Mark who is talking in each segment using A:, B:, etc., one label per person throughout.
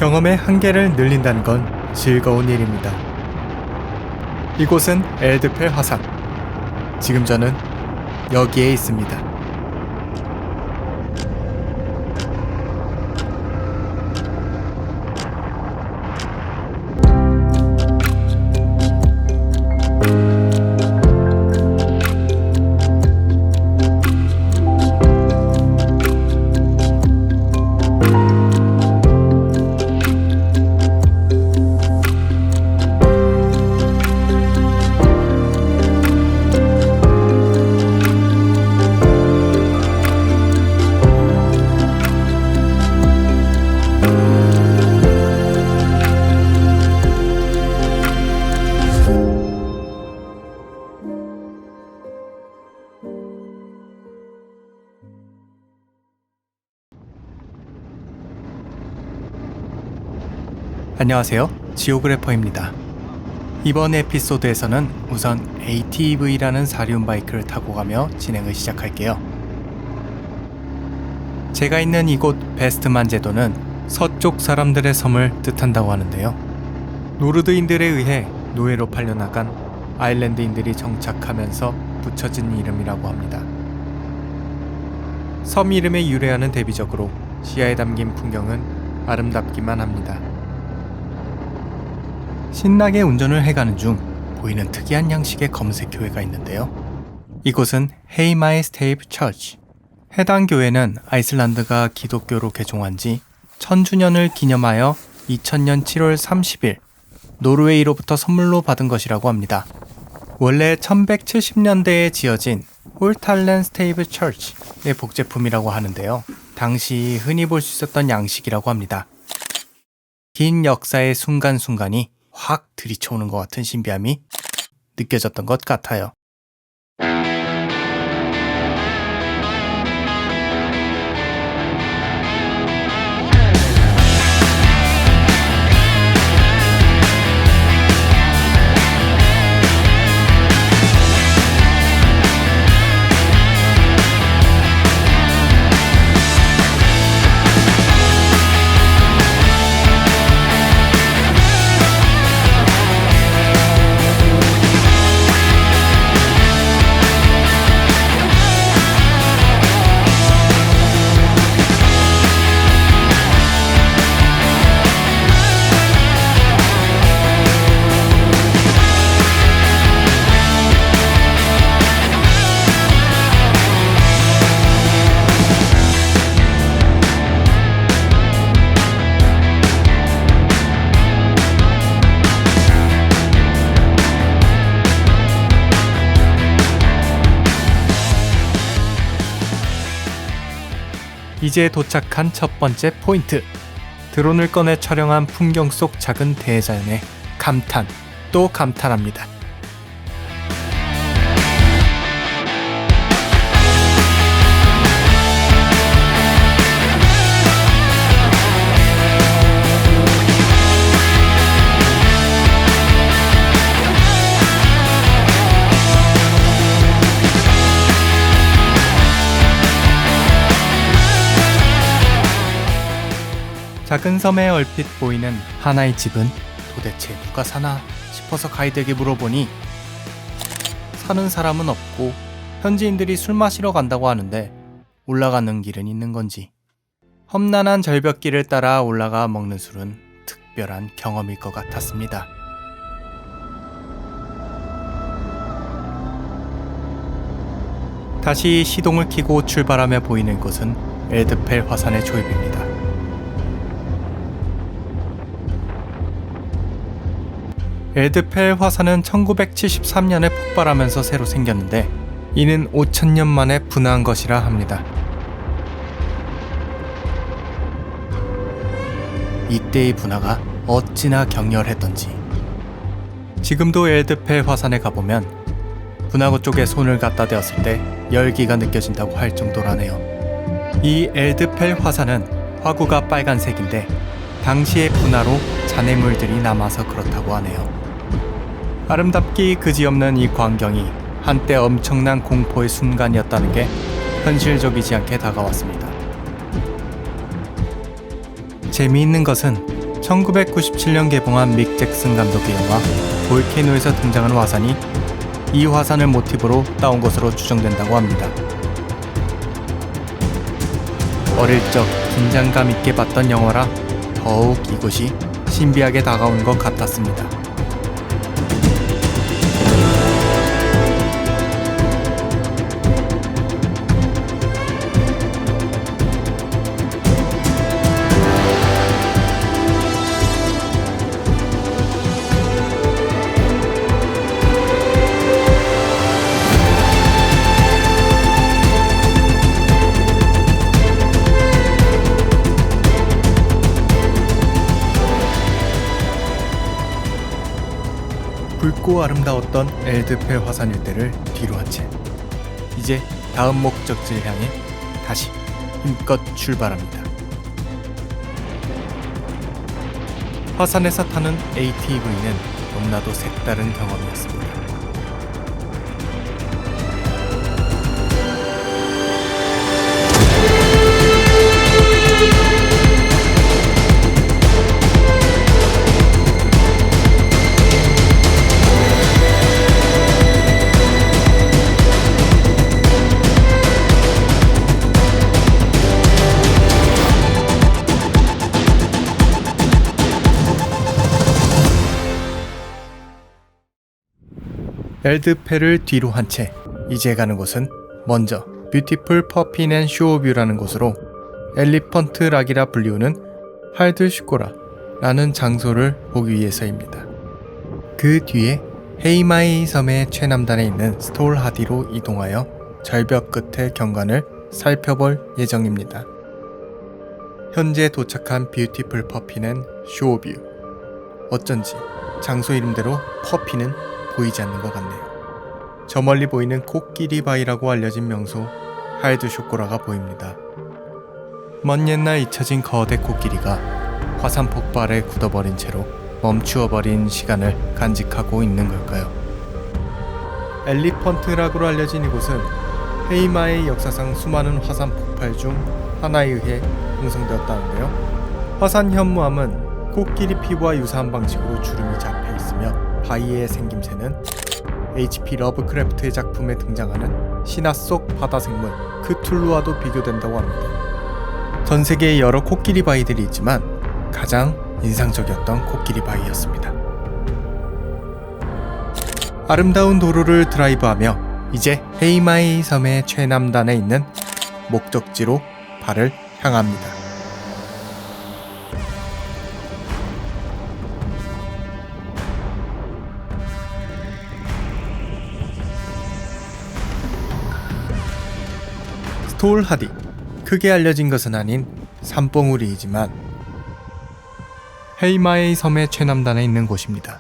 A: 경험의 한계를 늘린다는 건 즐거운 일입니다. 이곳은 엘드펠 화산. 지금 저는 여기에 있습니다. 안녕하세요, 지오그래퍼입니다. 이번 에피소드에서는 우선 ATV라는 사륜 바이크를 타고 가며 진행을 시작할게요. 제가 있는 이곳 베스트만 제도는 서쪽 사람들의 섬을 뜻한다고 하는데요. 노르드인들에 의해 노예로 팔려나간 아일랜드인들이 정착하면서 붙여진 이름이라고 합니다. 섬 이름에 유래하는 대비적으로 시야에 담긴 풍경은 아름답기만 합니다. 신나게 운전을 해가는 중 보이는 특이한 양식의 검은색 교회가 있는데요. 이곳은 헤이마에 스테이브 처치. 해당 교회는 아이슬란드가 기독교로 개종한 지 1000주년을 기념하여 2000년 7월 30일 노르웨이로부터 선물로 받은 것이라고 합니다. 원래 1170년대에 지어진 홀탈렌 스테이브 처치의 복제품이라고 하는데요. 당시 흔히 볼 수 있었던 양식이라고 합니다. 긴 역사의 순간순간이 확 들이쳐오는 것 같은 신비함이 느껴졌던 것 같아요. 이제 도착한 첫 번째 포인트. 드론을 꺼내 촬영한 풍경 속 작은 대자연에 감탄, 또 감탄합니다. 작은 섬에 얼핏 보이는 하나의 집은 도대체 누가 사나 싶어서 가이드에게 물어보니 사는 사람은 없고 현지인들이 술 마시러 간다고 하는데 올라가는 길은 있는 건지, 험난한 절벽길을 따라 올라가 먹는 술은 특별한 경험일 것 같았습니다. 다시 시동을 켜고 출발하며 보이는 곳은 엘드펠 화산의 조입입니다. 엘드펠 화산은 1973년에 폭발하면서 새로 생겼는데 이는 5000년 만에 분화한 것이라 합니다. 이때의 분화가 어찌나 격렬했던지 지금도 엘드펠 화산에 가보면 분화구 쪽에 손을 갖다 대었을 때 열기가 느껴진다고 할 정도라네요. 이 엘드펠 화산은 화구가 빨간색인데 당시의 분화로 잔해물들이 남아서 그렇다고 하네요. 아름답기 그지없는 이 광경이 한때 엄청난 공포의 순간이었다는 게 현실적이지 않게 다가왔습니다. 재미있는 것은 1997년 개봉한 믹 잭슨 감독의 영화 볼케이노에서 등장하는 화산이 이 화산을 모티브로 따온 것으로 추정된다고 합니다. 어릴 적 긴장감 있게 봤던 영화라 더욱 이곳이 신비하게 다가오는 것 같았습니다. 붉고 아름다웠던 엘드페 화산 일대를 뒤로 한 채 이제 다음 목적지를 향해 다시 힘껏 출발합니다. 화산에서 타는 ATV는 너무나도 색다른 경험이었습니다. 엘드페를 뒤로 한 채 이제 가는 곳은 먼저 뷰티풀 퍼핀 앤 쇼어뷰라는 곳으로 엘리펀트 락이라 불리우는 할드슈코라라는 장소를 보기 위해서입니다. 그 뒤에 헤이마이 섬의 최남단에 있는 스톨하디로 이동하여 절벽 끝의 경관을 살펴볼 예정입니다. 현재 도착한 뷰티풀 퍼핀 앤 쇼어뷰. 어쩐지 장소 이름대로 퍼핀은 보이지 않는 것 같네요. 저 멀리 보이는 코끼리 바위라고 알려진 명소 할드쇼코라가 보입니다. 먼 옛날 잊혀진 거대 코끼리가 화산 폭발에 굳어버린 채로 멈추어버린 시간을 간직하고 있는 걸까요? 엘리펀트락으로 알려진 이곳은 헤이마의 역사상 수많은 화산 폭발 중 하나에 의해 형성되었다는데요. 화산 현무암은 코끼리 피부와 유사한 방식으로 주름이 잡혀 있으며 바위의 생김새는 H.P. 러브크래프트의 작품에 등장하는 신화 속 바다 생물 크툴루와도 비교된다고 합니다. 전 세계에 여러 코끼리 바위들이 있지만 가장 인상적이었던 코끼리 바위였습니다. 아름다운 도로를 드라이브하며 이제 헤이마이 섬의 최남단에 있는 목적지로 발을 향합니다. 스톨하디, 크게 알려진 것은 아닌 산봉우리이지만 헤이마이 섬의 최남단에 있는 곳입니다.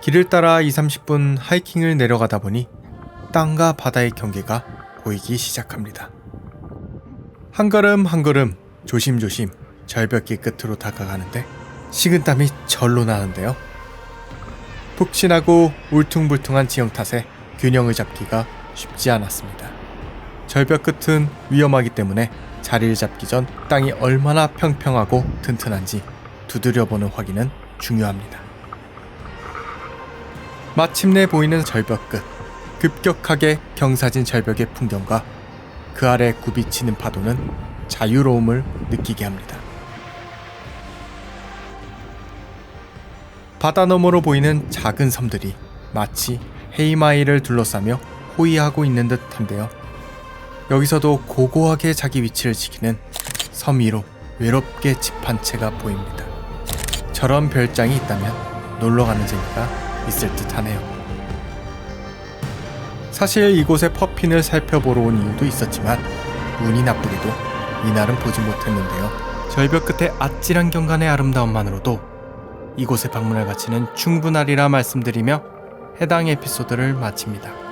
A: 길을 따라 20-30분 하이킹을 내려가다 보니 땅과 바다의 경계가 보이기 시작합니다. 한 걸음 한 걸음 조심조심 절벽길 끝으로 다가가는데 식은땀이 절로 나는데요. 푹신하고 울퉁불퉁한 지형 탓에 균형을 잡기가 쉽지 않았습니다. 절벽 끝은 위험하기 때문에 자리를 잡기 전 땅이 얼마나 평평하고 튼튼한지 두드려보는 확인은 중요합니다. 마침내 보이는 절벽 끝, 급격하게 경사진 절벽의 풍경과 그 아래 굽이치는 파도는 자유로움을 느끼게 합니다. 바다 너머로 보이는 작은 섬들이 마치 헤이마이를 둘러싸며 호위하고 있는 듯한데요. 여기서도 고고하게 자기 위치를 지키는 섬 위로 외롭게 집 한 채가 보입니다. 저런 별장이 있다면 놀러가는 재미가 있을 듯 하네요. 사실 이곳에 퍼핀을 살펴보러 온 이유도 있었지만 운이 나쁘게도 이날은 보지 못했는데요. 절벽 끝의 아찔한 경관의 아름다움만으로도 이곳에 방문할 가치는 충분하리라 말씀드리며 해당 에피소드를 마칩니다.